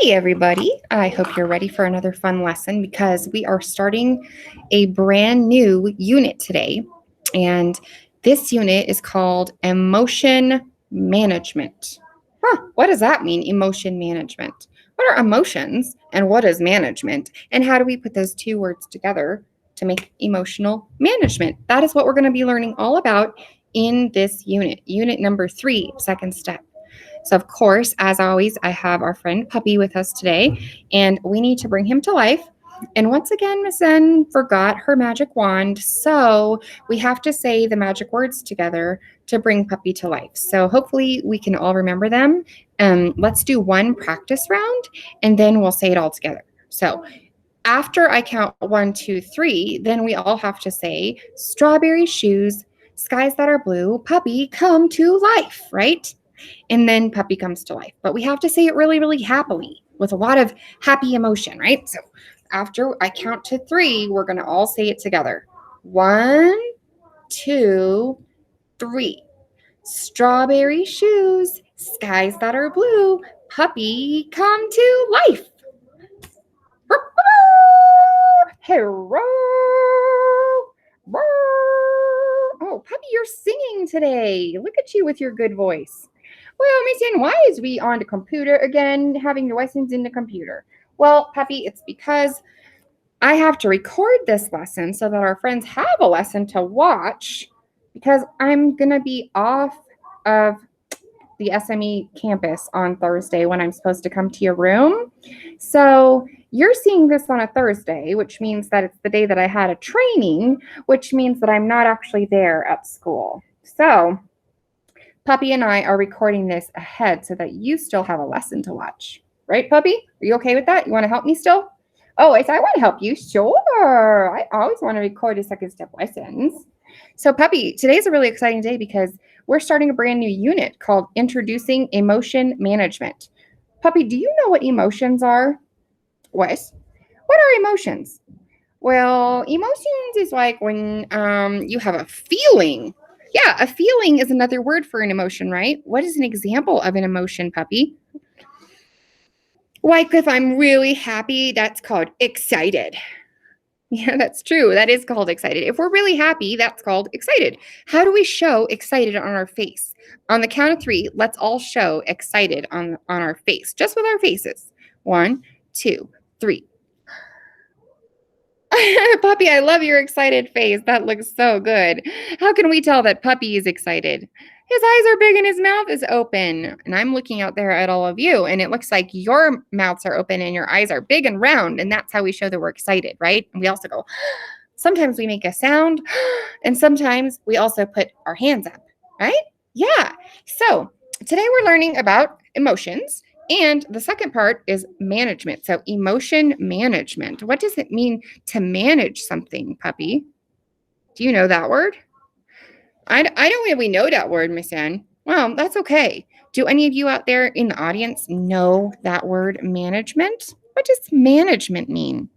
Hey everybody, I hope you're ready for another fun lesson because we are starting a brand new unit today. And this unit is called Emotion Management. What does that mean, emotion management? What are emotions and what is management? And how do we put those two words together to make emotional management? That is what we're going to be learning all about in this unit, unit number 3, second step. So, of course, as always, I have our friend Puppy with us today, and we need to bring him to life. And once again, Miss N forgot her magic wand, so we have to say the magic words together to bring Puppy to life. So hopefully we can all remember them. Let's do one practice round, and then we'll say it all together. So after I count 1, 2, 3, then we all have to say strawberry shoes, skies that are blue, Puppy, come to life, right? And then Puppy comes to life. But we have to say it really, really happily with a lot of happy emotion, right? So after I count to 3, we're going to all say it together. 1, 2, 3. Strawberry shoes, skies that are blue, Puppy, come to life. Hurrah! Oh, Puppy, you're singing today. Look at you with your good voice. Well, Miss Ann, why is we on the computer again, having the lessons in the computer? Well, Puppy, it's because I have to record this lesson so that our friends have a lesson to watch because I'm going to be off of the SME campus on Thursday when I'm supposed to come to your room. So you're seeing this on a Thursday, which means that it's the day that I had a training, which means that I'm not actually there at school. So Puppy and I are recording this ahead so that you still have a lesson to watch. Right, Puppy? Are you okay with that? You want to help me still? Oh, I want to help you. Sure. I always want to record the second step lessons. So, Puppy, today's a really exciting day because we're starting a brand new unit called Introducing Emotion Management. Puppy, do you know what emotions are? What are emotions? Well, emotions is like when you have a feeling. Yeah, a feeling is another word for an emotion, right? What is an example of an emotion, Puppy? Like if I'm really happy, that's called excited. Yeah, that's true. That is called excited. If we're really happy, that's called excited. How do we show excited on our face? On the count of 3, let's all show excited on our face, just with our faces. 1, 2, 3. Puppy, I love your excited face. That looks so good. How can we tell that Puppy is excited? His eyes are big and his mouth is open. And I'm looking out there at all of you, and it looks like your mouths are open and your eyes are big and round. And that's how we show that we're excited, right? And we also go, sometimes we make a sound, and sometimes we also put our hands up, right? Yeah. So today we're learning about emotions. And the second part is management. So emotion management. What does it mean to manage something, Puppy? Do you know that word? I don't really know that word, Miss Ann. Well, that's okay. Do any of you out there in the audience know that word management? What does management mean?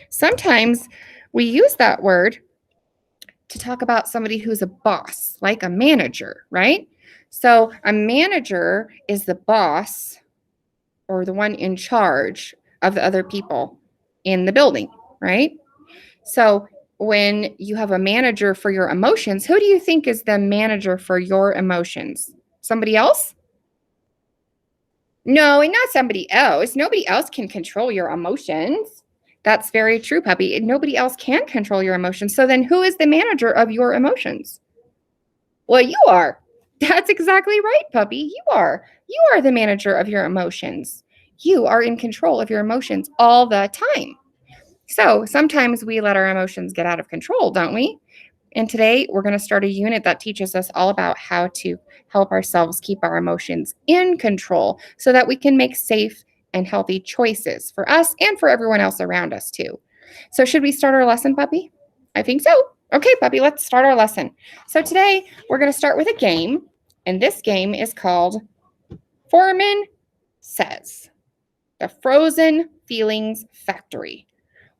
Sometimes we use that word to talk about somebody who's a boss, like a manager, right? So a manager is the boss or the one in charge of the other people in the building, right? So when you have a manager for your emotions, who do you think is the manager for your emotions? Somebody else? No, and not somebody else. Nobody else can control your emotions. That's very true, Puppy. Nobody else can control your emotions. So then who is the manager of your emotions? Well, you are. That's exactly right, Puppy. You are. You are the manager of your emotions. You are in control of your emotions all the time. So sometimes we let our emotions get out of control, don't we? And today we're going to start a unit that teaches us all about how to help ourselves keep our emotions in control so that we can make safe and healthy choices for us and for everyone else around us too. So should we start our lesson, Puppy? I think so. Okay, Puppy, let's start our lesson. So today we're going to start with a game, and this game is called Foreman Says, the Frozen Feelings Factory.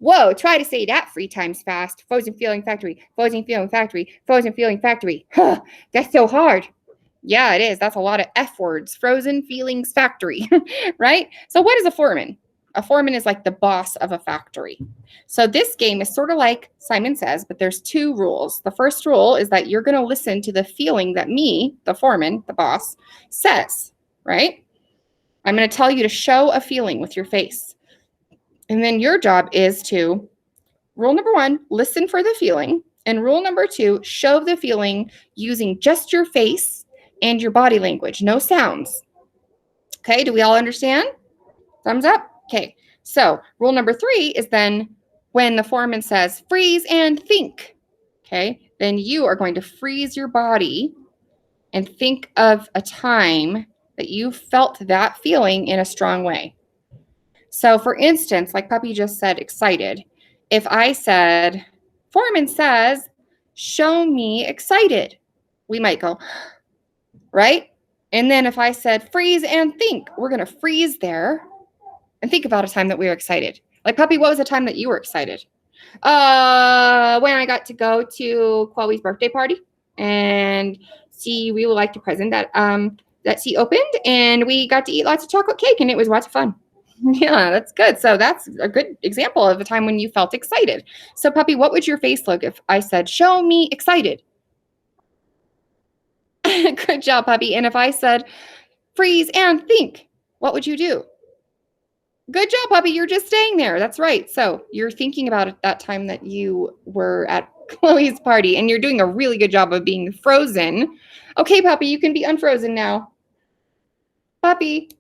Whoa, try to say that 3 times fast. Frozen feeling factory, frozen feeling factory, frozen feeling factory. Huh, that's so hard. Yeah, it is. That's a lot of F words. Frozen feelings factory, right? So what is a foreman? A foreman is like the boss of a factory. So this game is sort of like Simon Says, but there's two rules. The first rule is that you're going to listen to the feeling that me, the foreman, the boss, says, right? I'm going to tell you to show a feeling with your face. And then your job is to, rule number one, listen for the feeling. And rule number two, show the feeling using just your face and your body language, no sounds. Okay, do we all understand? Thumbs up? Okay, so rule number three is then when the foreman says freeze and think, okay, then you are going to freeze your body and think of a time that you felt that feeling in a strong way. So for instance, like Puppy just said, excited. If I said, foreman says, show me excited, we might go, right? And then if I said freeze and think, we're going to freeze there and think about a time that we were excited. Like Puppy, what was a time that you were excited? When I got to go to Chloe's birthday party and see we liked a present that she opened, and we got to eat lots of chocolate cake, and it was lots of fun. Yeah, that's good. So that's a good example of a time when you felt excited. So Puppy, what would your face look if I said, show me excited? Good job, Puppy. And if I said, freeze and think, what would you do? Good job, Puppy. You're just staying there. That's right. So you're thinking about it that time that you were at Chloe's party, and you're doing a really good job of being frozen. Okay, Puppy, you can be unfrozen now. Puppy.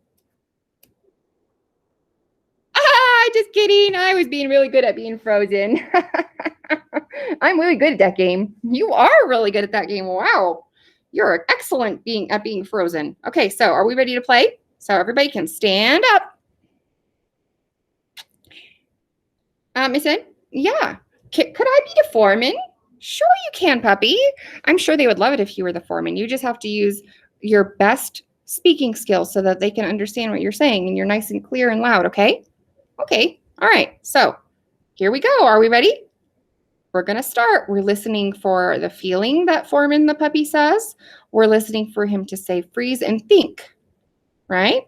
Just kidding. I was being really good at being frozen. I'm really good at that game. You are really good at that game. Wow. You're excellent at being frozen. Okay, so are we ready to play? So everybody can stand up. Miss Ed? Yeah. Could I be the foreman? Sure you can, Puppy. I'm sure they would love it if you were the foreman. You just have to use your best speaking skills so that they can understand what you're saying and you're nice and clear and loud, okay? Okay. All right. So here we go. Are we ready? We're going to start. We're listening for the feeling that foreman the puppy says. We're listening for him to say freeze and think, right?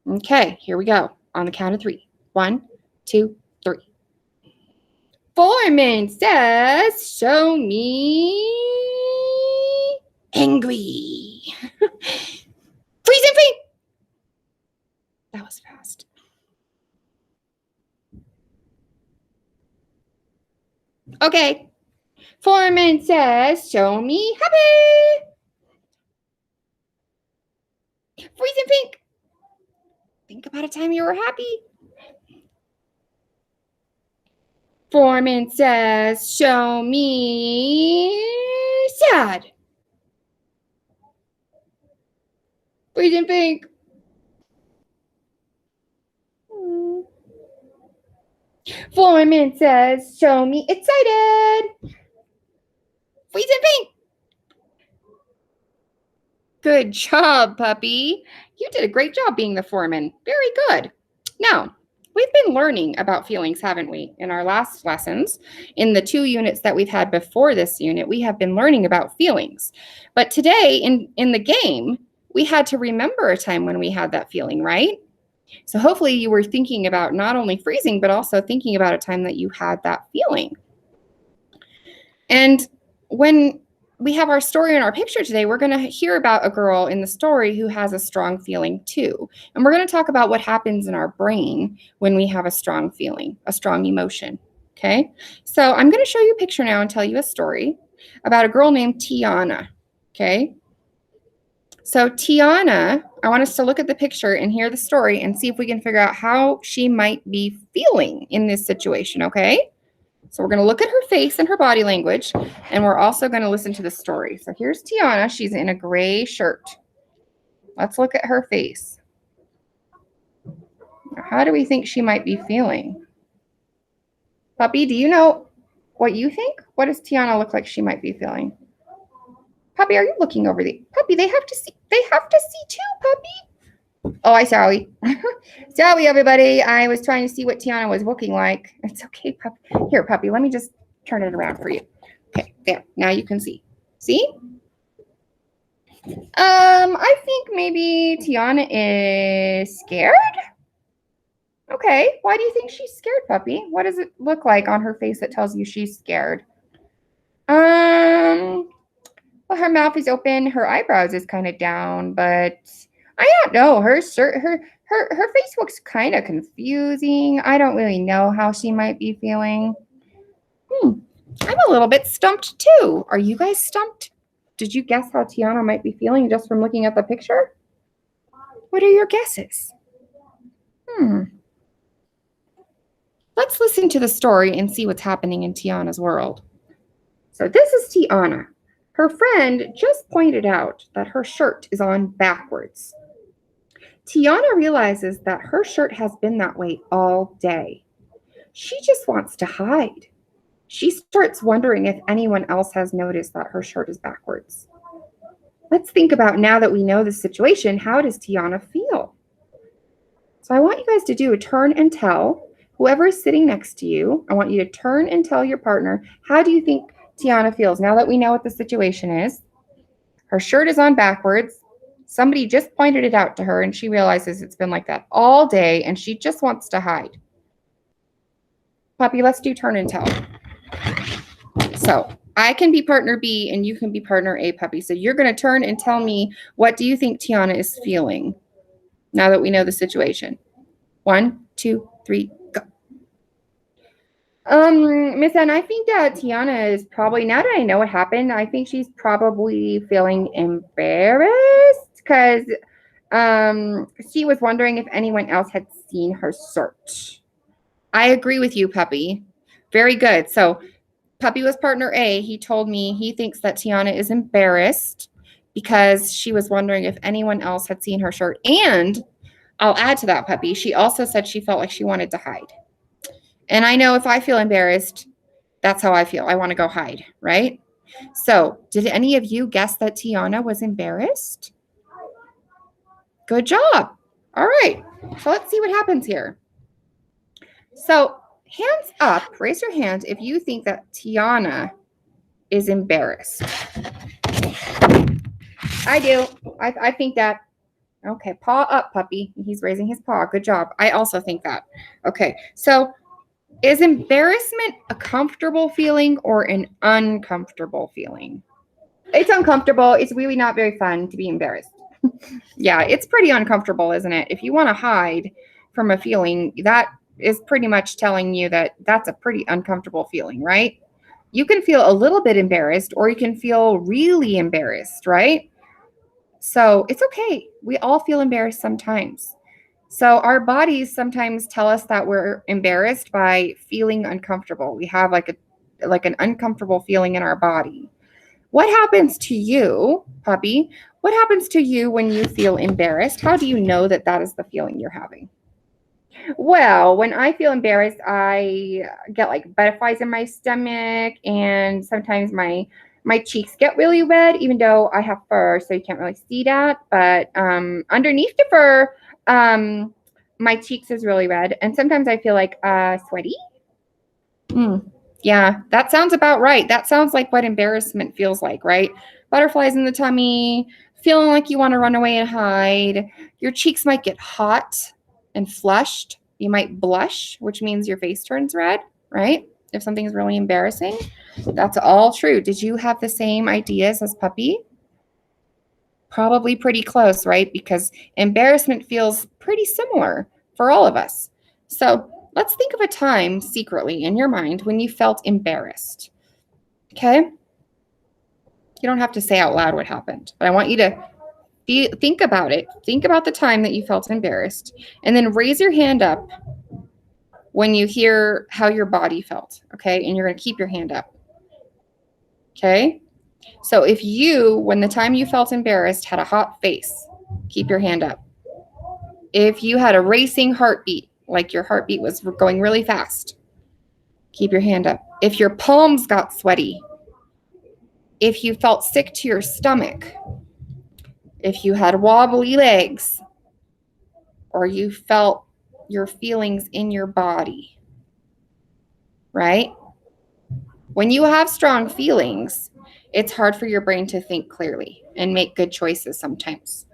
Okay, here we go. On the count of 3. 1, 2, 3. Foreman says, show me angry. Freeze and think. That was fast. Okay. Foreman says, show me happy. Freeze and think. Think about a time you were happy. Foreman says, show me sad. Freeze and think. Foreman says, show me excited. Freeze and think. Good job, puppy. You did a great job being the foreman. Very good. Now, we've been learning about feelings, haven't we? In our last lessons, in the 2 units that we've had before this unit, we have been learning about feelings. But today, in the game, we had to remember a time when we had that feeling, right? So hopefully you were thinking about not only freezing, but also thinking about a time that you had that feeling. And when we have our story in our picture today, we're going to hear about a girl in the story who has a strong feeling too. And we're going to talk about what happens in our brain when we have a strong feeling, a strong emotion. Okay. So I'm going to show you a picture now and tell you a story about a girl named Tiana. Okay. So Tiana, I want us to look at the picture and hear the story and see if we can figure out how she might be feeling in this situation. Okay. So we're going to look at her face and her body language, and we're also going to listen to the story. So here's Tiana. She's in a gray shirt. Let's look at her face. How do we think she might be feeling? Puppy, do you know what you think? What does Tiana look like she might be feeling? Puppy, are you looking over the... Puppy, they have to see too, Puppy. Oh, sorry. Sorry, everybody. I was trying to see what Tiana was looking like. It's okay, Puppy. Here, Puppy, let me just turn it around for you. Okay, there. Now you can see. See? I think maybe Tiana is scared. Okay. Why do you think she's scared, puppy? What does it look like on her face that tells you she's scared? Well, her mouth is open, her eyebrows is kind of down, but I don't know. Her face looks kind of confusing. I don't really know how she might be feeling. I'm a little bit stumped too. Are you guys stumped? Did you guess how Tiana might be feeling just from looking at the picture? What are your guesses? Let's listen to the story and see what's happening in Tiana's world. So this is Tiana. Her friend just pointed out that her shirt is on backwards. Tiana realizes that her shirt has been that way all day. She just wants to hide. She starts wondering if anyone else has noticed that her shirt is backwards. Let's think about, now that we know the situation, how does Tiana feel? So I want you guys to do a turn and tell. Whoever is sitting next to you, I want you to turn and tell your partner, how do you think Tiana feels now that we know what the situation is? Her shirt is on backwards. Somebody just pointed it out to her and she realizes it's been like that all day and she just wants to hide. Puppy, let's do turn and tell. So I can be partner B and you can be partner A, puppy. So you're going to turn and tell me, what do you think Tiana is feeling now that we know the situation? 1, 2, 3, go. Miss Ann, I think that Tiana is probably, now that I know what happened, I think she's probably feeling embarrassed because she was wondering if anyone else had seen her shirt. I agree with you, puppy. Very good. So puppy was partner A. He told me he thinks that Tiana is embarrassed because she was wondering if anyone else had seen her shirt. And I'll add to that, puppy, she also said she felt like she wanted to hide. And I know if I feel embarrassed, that's how I feel. I want to go hide, right? So did any of you guess that Tiana was embarrassed? Good job. All right. So let's see what happens here. So hands up, raise your hand if you think that Tiana is embarrassed. I do. I think that. Okay, paw up, puppy. He's raising his paw. Good job. I also think that. Okay, so is embarrassment a comfortable feeling or an uncomfortable feeling? It's uncomfortable. It's really not very fun to be embarrassed. Yeah, it's pretty uncomfortable, isn't it? If you want to hide from a feeling, that is pretty much telling you that that's a pretty uncomfortable feeling, right? You can feel a little bit embarrassed or you can feel really embarrassed, right? So it's okay. We all feel embarrassed sometimes. So our bodies sometimes tell us that we're embarrassed by feeling uncomfortable. We have like an uncomfortable feeling in our body. What happens to you, puppy? What happens to you when you feel embarrassed? How do you know that that is the feeling you're having? Well, when I feel embarrassed, I get like butterflies in my stomach, and sometimes my cheeks get really red, even though I have fur, so you can't really see that. But underneath the fur, my cheeks is really red, and sometimes I feel like sweaty. Yeah, that sounds about right. That sounds like what embarrassment feels like, right? Butterflies in the tummy, feeling like you want to run away and hide. Your cheeks might get hot and flushed. You might blush, which means your face turns red, right? If something's really embarrassing. That's all true. Did you have the same ideas as puppy? Probably pretty close, right? Because embarrassment feels pretty similar for all of us. So let's think of a time secretly in your mind when you felt embarrassed. Okay? You don't have to say out loud what happened, but I want you to think about it. Think about the time that you felt embarrassed, and then raise your hand up when you hear how your body felt. Okay? And you're going to keep your hand up. Okay? So if you, when the time you felt embarrassed, had a hot face, keep your hand up. If you had a racing heartbeat, like your heartbeat was going really fast, keep your hand up. If your palms got sweaty, if you felt sick to your stomach, if you had wobbly legs, or you felt your feelings in your body, right? When you have strong feelings, It's hard for your brain to think clearly and make good choices sometimes.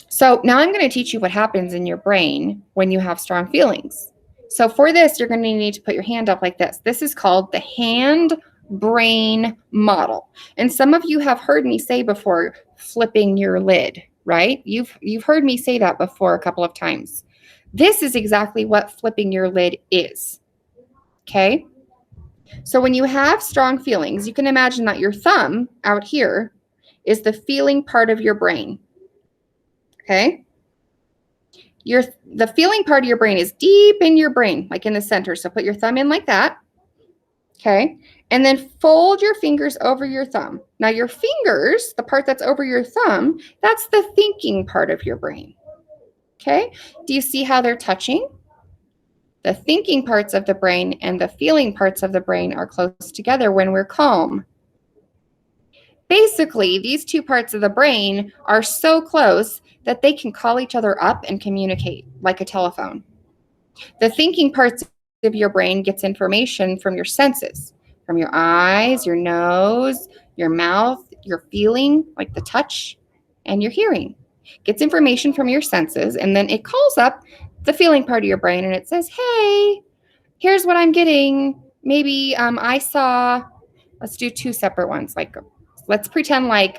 So now I'm going to teach you what happens in your brain when you have strong feelings. So for this, you're going to need to put your hand up like this. This is called the hand-brain model. And some of you have heard me say before, flipping your lid, right? You've heard me say that before a couple of times. This is exactly what flipping your lid is, okay? So when you have strong feelings, you can imagine that your thumb out here is the feeling part of your brain, okay? The feeling part of your brain is deep in your brain, like in the center. So put your thumb in like that, okay? And then fold your fingers over your thumb. Now your fingers, the part that's over your thumb, that's the thinking part of your brain, okay? Do you see how they're touching? The thinking parts of the brain and the feeling parts of the brain are close together when we're calm. Basically, these two parts of the brain are so close that they can call each other up and communicate like a telephone. The thinking parts of your brain gets information from your senses, from your eyes, your nose, your mouth, your feeling, like the touch, and your hearing. Gets information from your senses, and then it calls up the feeling part of your brain, and it says, hey, here's what I'm getting. Maybe I saw, let's do two separate ones. Like, let's pretend like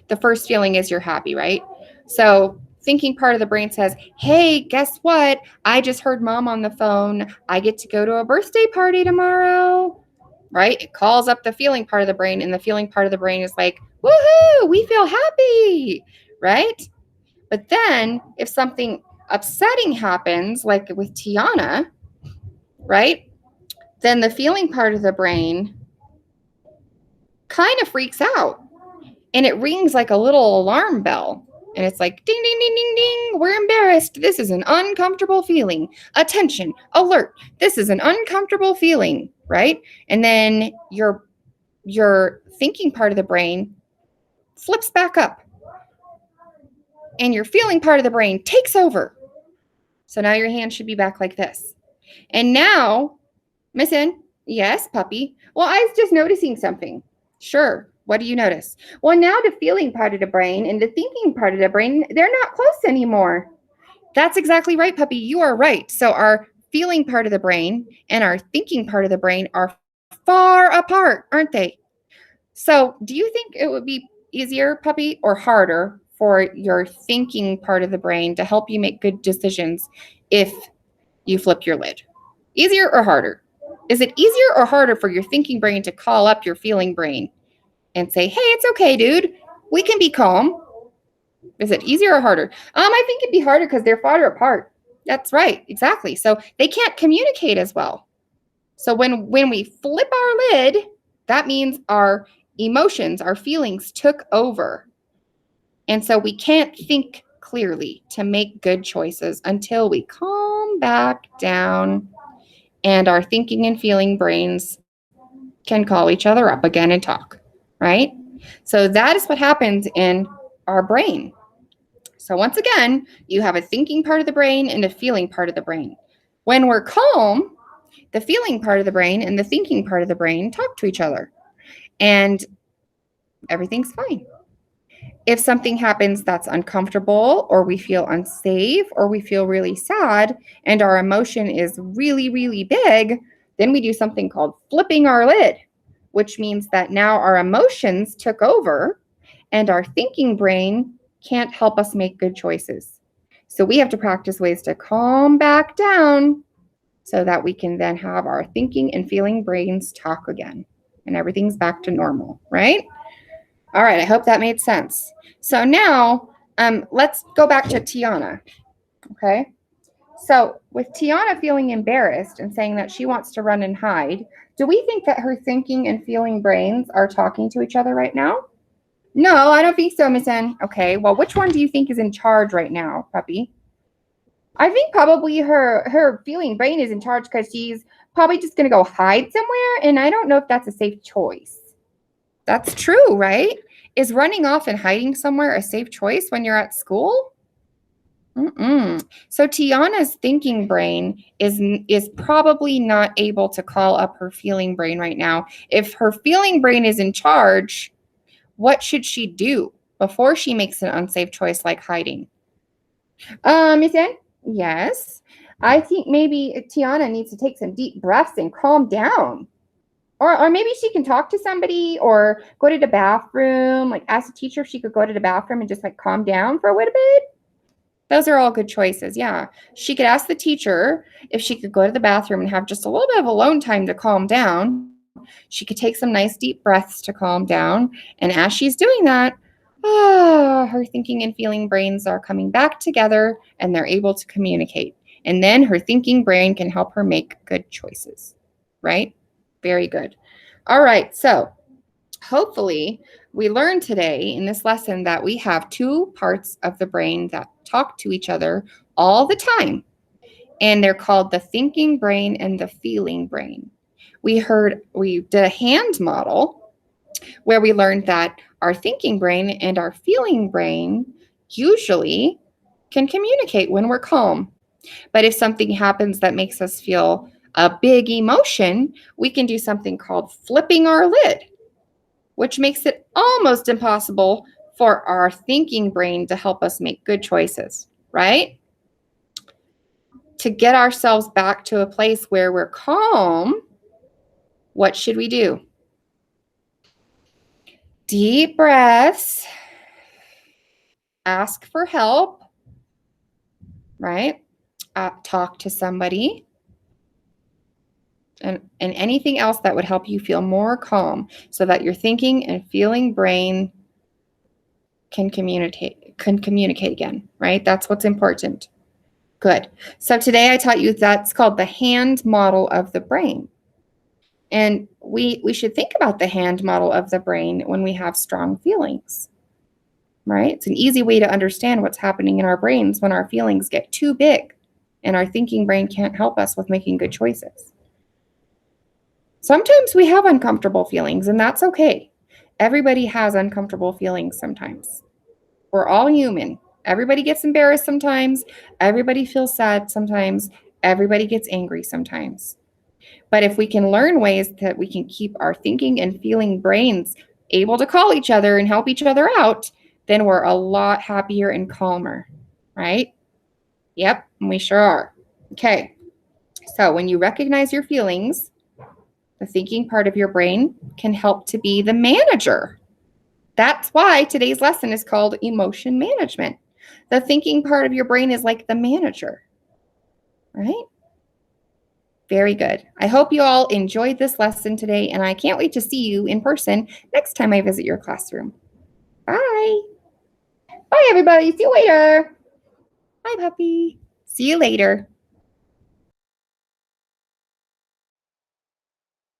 the first feeling is you're happy, right? So thinking part of the brain says, hey, guess what? I just heard mom on the phone. I get to go to a birthday party tomorrow, right? It calls up the feeling part of the brain, and the feeling part of the brain is like, woohoo, we feel happy, right? But then if something upsetting happens, like with Tiana, right? Then the feeling part of the brain kind of freaks out, and it rings like a little alarm bell. And it's like, ding, ding, ding, ding, ding. We're embarrassed. This is an uncomfortable feeling. Attention, alert. This is an uncomfortable feeling, right? And then your thinking part of the brain flips back up, and your feeling part of the brain takes over. So now your hand should be back like this. And now, Miss N, yes, puppy. Well, I was just noticing something. Sure. What do you notice? Well, now the feeling part of the brain and the thinking part of the brain, they're not close anymore. That's exactly right, puppy. You are right. So our feeling part of the brain and our thinking part of the brain are far apart, aren't they? So do you think it would be easier, puppy, or harder for your thinking part of the brain to help you make good decisions if you flip your lid? Easier or harder? Is it easier or harder for your thinking brain to call up your feeling brain and say, hey, it's okay, dude. We can be calm? Is it easier or harder? I think it'd be harder because they're farther apart. That's right, exactly. So they can't communicate as well. So when we flip our lid, that means our emotions, our feelings took over. And so we can't think clearly to make good choices until we calm back down and our thinking and feeling brains can call each other up again and talk, right? So that is what happens in our brain. So once again, you have a thinking part of the brain and a feeling part of the brain. When we're calm, the feeling part of the brain and the thinking part of the brain talk to each other, and everything's fine. If something happens that's uncomfortable, or we feel unsafe, or we feel really sad, and our emotion is really, really big, then we do something called flipping our lid, which means that now our emotions took over and our thinking brain can't help us make good choices. So we have to practice ways to calm back down so that we can then have our thinking and feeling brains talk again and everything's back to normal, right? All right, I hope that made sense. So now let's go back to Tiana, okay? So with Tiana feeling embarrassed and saying that she wants to run and hide, do we think that her thinking and feeling brains are talking to each other right now? No, I don't think so, Miss N. Okay, well, which one do you think is in charge right now, puppy? I think probably her feeling brain is in charge because she's probably just going to go hide somewhere, and I don't know if that's a safe choice. That's true, right? Is running off and hiding somewhere a safe choice when you're at school? So Tiana's thinking brain is probably not able to call up her feeling brain right now. If her feeling brain is in charge, what should she do before she makes an unsafe choice like hiding? Miss Ann? Yes. I think maybe Tiana needs to take some deep breaths and calm down. Or maybe she can talk to somebody or go to the bathroom, like ask the teacher if she could go to the bathroom and just like calm down for a little bit. Those are all good choices. Yeah. She could ask the teacher if she could go to the bathroom and have just a little bit of alone time to calm down. She could take some nice deep breaths to calm down. And as she's doing that, her thinking and feeling brains are coming back together and they're able to communicate. And then her thinking brain can help her make good choices, right? Very good. All right. So hopefully, we learned today in this lesson that we have two parts of the brain that talk to each other all the time. And they're called the thinking brain and the feeling brain. We did a hand model where we learned that our thinking brain and our feeling brain usually can communicate when we're calm. But if something happens that makes us feel a big emotion, we can do something called flipping our lid, which makes it almost impossible for our thinking brain to help us make good choices, right? To get ourselves back to a place where we're calm, what should we do? Deep breaths, ask for help, right? Talk to somebody, and anything else that would help you feel more calm so that your thinking and feeling brain can communicate again, right? That's what's important. Good. So today I taught you that's called the hand model of the brain. And we should think about the hand model of the brain when we have strong feelings, right? It's an easy way to understand what's happening in our brains when our feelings get too big and our thinking brain can't help us with making good choices. Sometimes we have uncomfortable feelings, and that's okay. Everybody has uncomfortable feelings sometimes. We're all human. Everybody gets embarrassed sometimes. Everybody feels sad sometimes. Everybody gets angry sometimes. But if we can learn ways that we can keep our thinking and feeling brains able to call each other and help each other out, then we're a lot happier and calmer, right? Yep, we sure are. Okay, so when you recognize your feelings, the thinking part of your brain can help to be the manager. That's why today's lesson is called emotion management. The thinking part of your brain is like the manager, right? Very good. I hope you all enjoyed this lesson today, and I can't wait to see you in person next time I visit your classroom. Bye. Bye, everybody. See you later. Bye, puppy. See you later.